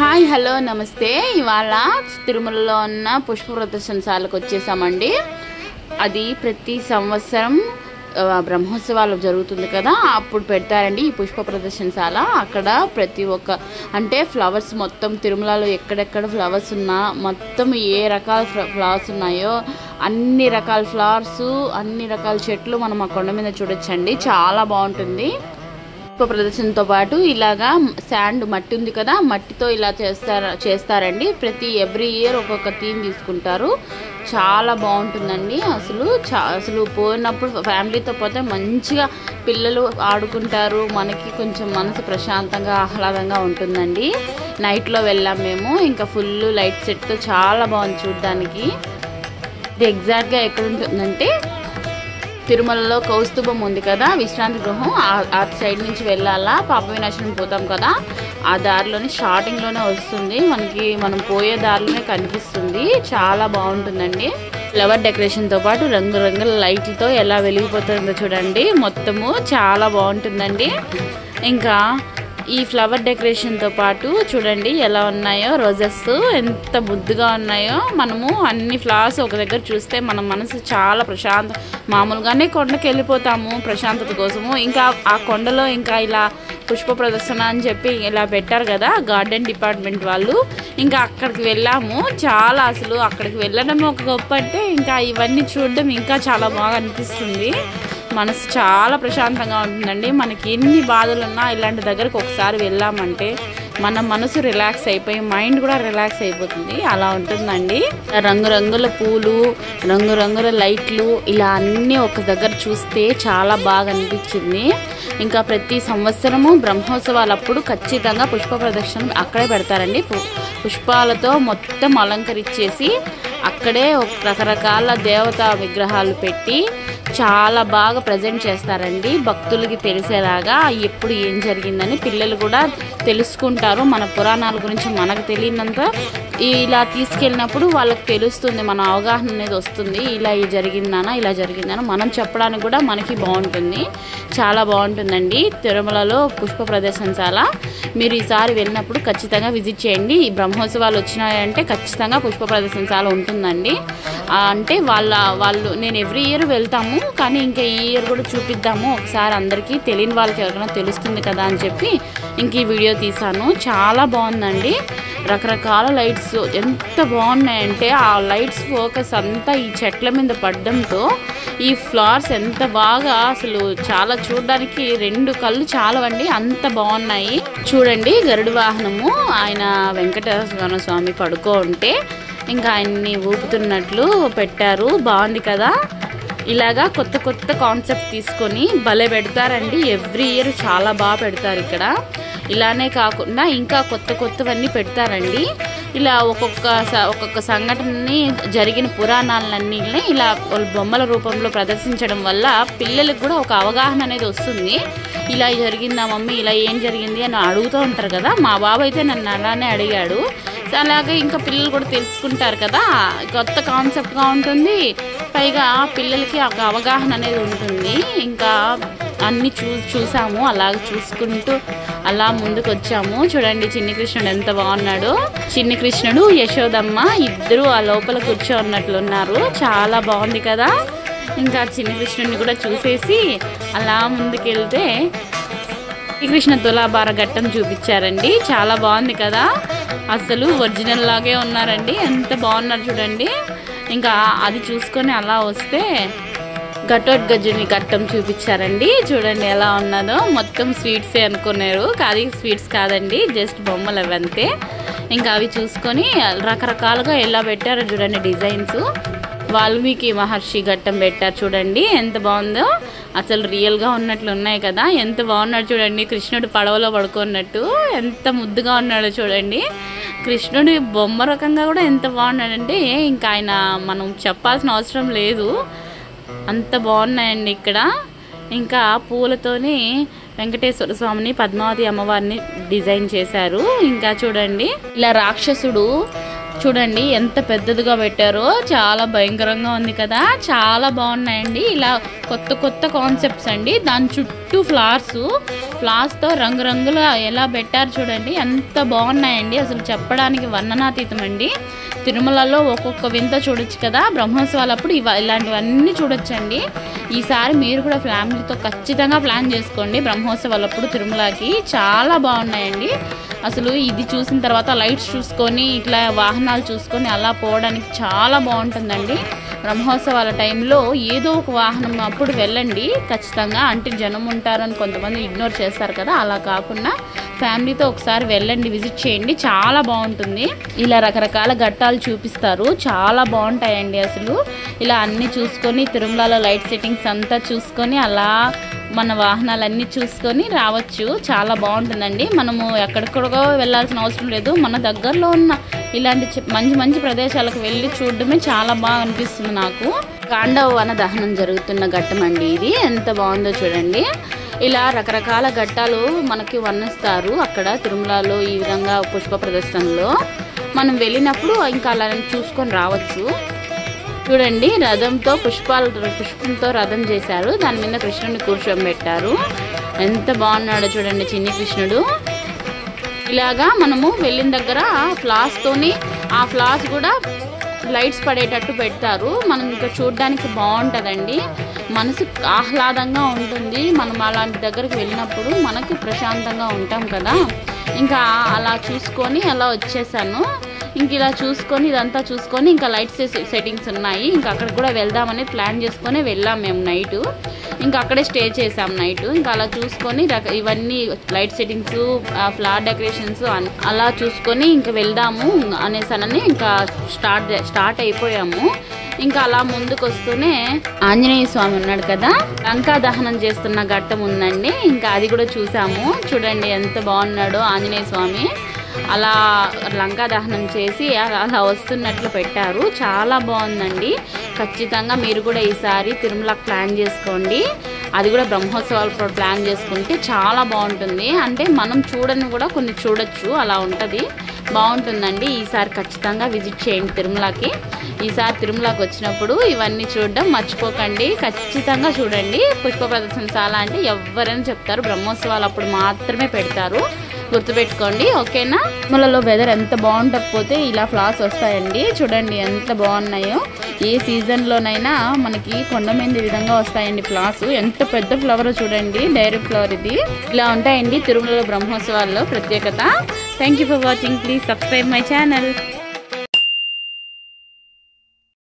Hi hello నమస్తే. ఇవాళ తిరుమలలో ఉన్న పుష్ప ప్రదర్శనశాలకు వచ్చేసామండి. అది ప్రతి సంవత్సరం బ్రహ్మోత్సవాలు జరుగుతుంది కదా, అప్పుడు పెడతారండి ఈ పుష్ప ప్రదర్శనశాల. అక్కడ ప్రతి ఒక్క అంటే ఫ్లవర్స్ మొత్తం తిరుమలలో ఎక్కడెక్కడ ఫ్లవర్స్ ఉన్నా మొత్తం ఏ రకాల ఫ్లవర్స్ ఉన్నాయో అన్ని రకాల ఫ్లవర్స్ అన్ని రకాల చెట్లు మనం ఆ కొండ మీద చూడొచ్చండి. చాలా బాగుంటుంది. పుష్ప ప్రదర్శనతో పాటు ఇలాగా శాండ్ మట్టి ఉంది కదా, మట్టితో ఇలా చేస్తారండి. ఎవ్రీ ఇయర్ ఒక్కొక్క థీమ్ తీసుకుంటారు. చాలా బాగుంటుందండి. అసలు పోయినప్పుడు ఫ్యామిలీతో పోతే మంచిగా పిల్లలు ఆడుకుంటారు. మనకి కొంచెం మనసు ప్రశాంతంగా ఆహ్లాదంగా ఉంటుందండి. నైట్లో వెళ్ళాం మేము. ఇంకా ఫుల్ లైట్ సెట్తో చాలా బాగుంది చూడడానికి. ఇది ఎగ్జాక్ట్గా ఎక్కడ ఉంటుందంటే తిరుమలలో కౌస్తుభం ఉంది కదా, విశ్రాంతి గృహం, ఆ సైడ్ నుంచి వెళ్ళాలా. పాప వినాశనం పోతాం కదా, ఆ దారిలోనే స్టార్టింగ్లోనే వస్తుంది. మనం పోయే దారిలోనే కనిపిస్తుంది. చాలా బాగుంటుందండి. ఫ్లవర్ డెకరేషన్తో పాటు రంగురంగుల లైట్లతో ఎలా వెలిగిపోతుందో చూడండి. మొత్తము చాలా బాగుంటుందండి. ఇంకా ఈ ఫ్లవర్ డెకరేషన్తో పాటు చూడండి ఎలా ఉన్నాయో రోజెస్, ఎంత ముద్దుగా ఉన్నాయో. మనము అన్ని ఫ్లవర్స్ ఒక దగ్గర చూస్తే మన మనసు చాలా మామూలుగానే కొండకి వెళ్ళిపోతాము ప్రశాంతత కోసము. ఇంకా ఆ కొండలో ఇంకా ఇలా పుష్ప ప్రదర్శన అని చెప్పి ఇలా పెట్టారు కదా గార్డెన్ డిపార్ట్మెంట్ వాళ్ళు. ఇంకా అక్కడికి వెళ్ళాము. అక్కడికి వెళ్ళడం ఒక గొప్ప అంటే ఇంకా ఇవన్నీ చూడడం ఇంకా చాలా బాగా అనిపిస్తుంది. మనసు చాలా ప్రశాంతంగా ఉంటుందండి. మనకి ఎన్ని బాధలు ఉన్నా ఇలాంటి దగ్గరకు ఒకసారి వెళ్ళామంటే మన మనసు రిలాక్స్ అయిపోయి మైండ్ కూడా రిలాక్స్ అయిపోతుంది. అలా ఉంటుందండి. రంగురంగుల పూలు, రంగురంగుల లైట్లు ఇలా అన్నీ ఒక దగ్గర చూస్తే చాలా బాగా అనిపించింది. ఇంకా ప్రతి సంవత్సరము బ్రహ్మోత్సవాలప్పుడు ఖచ్చితంగా పుష్ప ప్రదర్శన అక్కడే పెడతారండి. పుష్పాలతో మొత్తం అలంకరించేసి అక్కడే రకరకాల దేవతా విగ్రహాలు పెట్టి చాలా బాగా ప్రజెంట్ చేస్తారండి. భక్తులకి తెలిసేలాగా ఎప్పుడు ఏం జరిగిందని పిల్లలు కూడా తెలుసుకుంటారు. మన పురాణాల గురించి మనకు తెలియనంత ఇలా తీసుకెళ్ళినప్పుడు వాళ్ళకి తెలుస్తుంది, మన అవగాహన అనేది వస్తుంది. ఇలా జరిగిందనా మనం చెప్పడానికి కూడా మనకి బాగుంటుంది. చాలా బాగుంటుందండి తిరుమలలో పుష్ప ప్రదర్శనశాల. మీరు ఈసారి వెళ్ళినప్పుడు ఖచ్చితంగా విజిట్ చేయండి. ఈ బ్రహ్మోత్సవాలు వచ్చినాయంటే ఖచ్చితంగా పుష్ప ప్రదర్శనశాల ఉంటుందండి. అంటే వాళ్ళు నేను ఎవ్రీ ఇయర్ వెళ్తాము, కానీ ఇంకా ఈ ఇయర్ కూడా చూపిద్దాము ఒకసారి, అందరికీ తెలియని వాళ్ళకి ఎవరైనా తెలుస్తుంది కదా అని చెప్పి ఇంక ఈ వీడియో తీసాను. చాలా బాగుందండి. రకరకాల లైట్స్ ఎంత బాగున్నాయంటే ఆ లైట్స్ ఫోకస్ అంతా ఈ చెట్ల మీద పడడంతో ఈ ఫ్లవర్స్ ఎంత బాగా చాలా చూడడానికి 2 కళ్ళు చాలవండి, అంత బాగున్నాయి. చూడండి గరుడు వాహనము, ఆయన వెంకటేశ్వర స్వామి పడుకో ఉంటే ఇంకా ఆయన్ని ఊపుతున్నట్లు పెట్టారు. బాగుంది కదా. ఇలాగా కొత్త కాన్సెప్ట్ తీసుకొని భలే పెడతారండి. ఎవ్రీ ఇయర్ చాలా బాగా పెడతారు ఇక్కడ. ఇలానే కాకుండా ఇంకా కొత్తవన్నీ పెడతారండి. ఇలా ఒక్కొక్క సంఘటనని జరిగిన పురాణాలన్నీ ఇలా బొమ్మల రూపంలో ప్రదర్శించడం వల్ల పిల్లలకు కూడా ఒక అవగాహన అనేది వస్తుంది. ఇలా జరిగిందా మమ్మీ, ఇలా ఏం జరిగింది అని అడుగుతూ ఉంటారు కదా. మా బాబు అయితే నన్ను అలానే అడిగాడు. అలాగే ఇంకా పిల్లలు కూడా తెలుసుకుంటారు కదా. కొత్త కాన్సెప్ట్గా ఉంటుంది. పైగా పిల్లలకి ఒక అవగాహన అనేది ఉంటుంది. ఇంకా అన్నీ చూసాము. అలాగ చూసుకుంటూ అలా ముందుకు వచ్చాము. చూడండి చిన్ని కృష్ణుడు ఎంత బాగున్నాడు. చిన్ని కృష్ణుడు యశోదమ్మ ఇద్దరు ఆ లోపల కూర్చోన్నట్లున్నారు. చాలా బాగుంది కదా. ఇంకా చిన్ని కృష్ణుడిని కూడా చూసేసి అలా ముందుకెళ్తే శ్రీకృష్ణ తులాభార ఘట్టం చూపించారండి. చాలా బాగుంది కదా. ఒరిజినల్ లాగే ఉన్నారండి. ఎంత బాగున్నారు చూడండి. ఇంకా అది చూసుకొని అలా వస్తే ఘటోద్గజుని ఘట్టం చూపించారండి. చూడండి ఎలా ఉన్నదో. మొత్తం స్వీట్సే అనుకున్నారు, కానీ స్వీట్స్ కాదండి, జస్ట్ బొమ్మలు అవంతే. ఇంకా అవి చూసుకొని రకరకాలుగా ఎలా పెట్టారో చూడండి డిజైన్స్. వాల్మీకి మహర్షి ఘట్టం పెట్టారు చూడండి ఎంత బాగుందో. రియల్గా ఉన్నట్లు ఉన్నాయి కదా. ఎంత బాగున్నాడు చూడండి. కృష్ణుడు పడవలో పడుకున్నట్టు ఎంత ముద్దుగా ఉన్నాడో చూడండి. కృష్ణుడి బొమ్మ రకంగా కూడా ఎంత బాగున్నాడంటే ఇంకా ఆయన మనం చెప్పాల్సిన అవసరం లేదు, అంత బాగున్నాయండి ఇక్కడ. ఇంకా పూలతోని వెంకటేశ్వర స్వామిని, పద్మావతి అమ్మవారిని డిజైన్ చేశారు. ఇంకా చూడండి ఇలా రాక్షసుడు చూడండి ఎంత పెద్దదిగా పెట్టారో, చాలా భయంకరంగా ఉంది కదా. చాలా బాగున్నాయండి. ఇలా కొత్త కొత్త కాన్సెప్ట్స్ అండి. దాని చుట్టూ ఫ్లవర్స్తో రంగురంగుల ఎలా పెట్టారు చూడండి, ఎంత బాగున్నాయండి. అసలు చెప్పడానికి వర్ణనాతీతం అండి. తిరుమలలో ఒక్కొక్క వింత చూడొచ్చు కదా. బ్రహ్మోత్సవాలప్పుడు ఇలాంటివన్నీ చూడొచ్చండి. ఈసారి మీరు కూడా ఫ్యామిలీతో ఖచ్చితంగా ప్లాన్ చేసుకోండి బ్రహ్మోత్సవాలప్పుడు తిరుమలకి. చాలా బాగున్నాయండి. అసలు ఇది చూసిన తర్వాత లైట్స్ చూసుకొని ఇట్లా వాహనాలు చూసుకొని అలా పోవడానికి చాలా బాగుంటుందండి. బ్రహ్మోత్సవాల టైంలో ఏదో ఒక వాహనం అప్పుడు వెళ్ళండి ఖచ్చితంగా. అంటే జనం ఉంటారని కొంతమంది ఇగ్నోర్ చేస్తారు కదా, అలా కాకుండా ఫ్యామిలీతో ఒకసారి వెళ్ళండి, విజిట్ చేయండి, చాలా బాగుంటుంది. ఇలా రకరకాల ఘట్టాలు చూపిస్తారు, చాలా బాగుంటాయండి. అసలు ఇలా అన్నీ చూసుకొని తిరుమలలో లైట్ సెట్టింగ్స్ అంతా చూసుకొని అలా మన వాహనాలన్నీ చూసుకొని రావచ్చు. చాలా బాగుంటుందండి. మనము ఎక్కడికో వెళ్ళాల్సిన అవసరం లేదు. మన దగ్గరలో ఉన్న ఇలాంటి మంచి మంచి ప్రదేశాలకు వెళ్ళి చూడడమే చాలా బాగా అనిపిస్తుంది నాకు. గాంధవ వన దహనం జరుగుతున్న ఘట్టం అండి ఇది. ఎంత బాగుందో చూడండి. ఇలా రకరకాల ఘట్టాలు మనకి వర్ణిస్తారు అక్కడ తిరుమలలో. ఈ విధంగా పుష్ప ప్రదర్శనలో మనం వెళ్ళినప్పుడు ఇంకా అలా చూసుకొని రావచ్చు. చూడండి, పుష్పంతో రథం చేశారు. దాని మీద కృష్ణుడిని కూర్చోబెట్టారు. ఎంత బాగున్నాడో చూడండి చిన్ని కృష్ణుడు. ఇలాగా మనము వెళ్ళిన దగ్గర ఫ్లాస్‌తోని ఆ ఫ్లాస్ కూడా లైట్స్ పడేటట్టు పెడతారు. మనం ఇంకా చూడడానికి బాగుంటుందండి. మనసు ఆహ్లాదంగా ఉంటుంది. మనం అలాంటి దగ్గరికి వెళ్ళినప్పుడు మనకు ప్రశాంతంగా ఉంటాం కదా. ఇంకా అలా చూసుకొని అలా వచ్చేసాను. ఇంక ఇలా చూసుకొని ఇదంతా చూసుకొని ఇంకా లైట్స్ సెట్టింగ్స్ ఉన్నాయి. ఇంకా అక్కడికి కూడా వెళ్దామని ప్లాన్ చేసుకొని వెళ్ళాం మేము నైటు. ఇంకా అక్కడే స్టే చేసాం నైట్. ఇంకా అలా చూసుకొని ఇవన్నీ లైట్ సెట్టింగ్స్, ఫ్లవర్ డెకరేషన్స్ అలా చూసుకొని ఇంకా వెళ్దాము అనేసానని ఇంకా స్టార్ట్ అయిపోయాము. ఇంకా అలా ముందుకు వస్తూనే ఆంజనేయ స్వామి ఉన్నాడు కదా, లంకా దహనం చేస్తున్న ఘట్టం ఉందండి. ఇంకా అది కూడా చూసాము. చూడండి ఎంత బాగున్నాడో ఆంజనేయ స్వామి. అలా లంకా దహనం చేసి అలా వస్తున్నట్లు పెట్టారు. చాలా బాగుందండి. ఖచ్చితంగా మీరు కూడా ఈసారి తిరుమలకు ప్లాన్ చేసుకోండి. అది కూడా బ్రహ్మోత్సవాలు ప్లాన్ చేసుకుంటే చాలా బాగుంటుంది. అంటే మనం చూడని కూడా కొన్ని చూడొచ్చు, అలా ఉంటుంది. బాగుంటుందండి. ఈసారి ఖచ్చితంగా విజిట్ చేయండి తిరుమలకి. ఈసారి తిరుమలకి వచ్చినప్పుడు ఇవన్నీ చూడడం మర్చిపోకండి. ఖచ్చితంగా చూడండి. పుష్ప ప్రదర్శనశాల అంటే ఎవరైనా చెప్తారు, బ్రహ్మోత్సవాలు అప్పుడు మాత్రమే పెడతారు, గుర్తుపెట్టుకోండి. ఓకేనా. తిరుమలలో వెదర్ ఎంత బాగుండకపోతే ఇలా ఫ్లవర్స్ వస్తాయండి. చూడండి ఎంత బాగున్నాయో. ఏ సీజన్లోనైనా మనకి కొండ మీద విధంగా వస్తాయండి ఫ్లవర్స్. ఎంత పెద్ద ఫ్లవర్ చూడండి, డైరెక్ట్ ఫ్లవర్ ఇది. ఇలా ఉంటాయండి తిరుమలలో బ్రహ్మోత్సవాల్లో ప్రత్యేకత. Thank you for watching. Please subscribe my channel.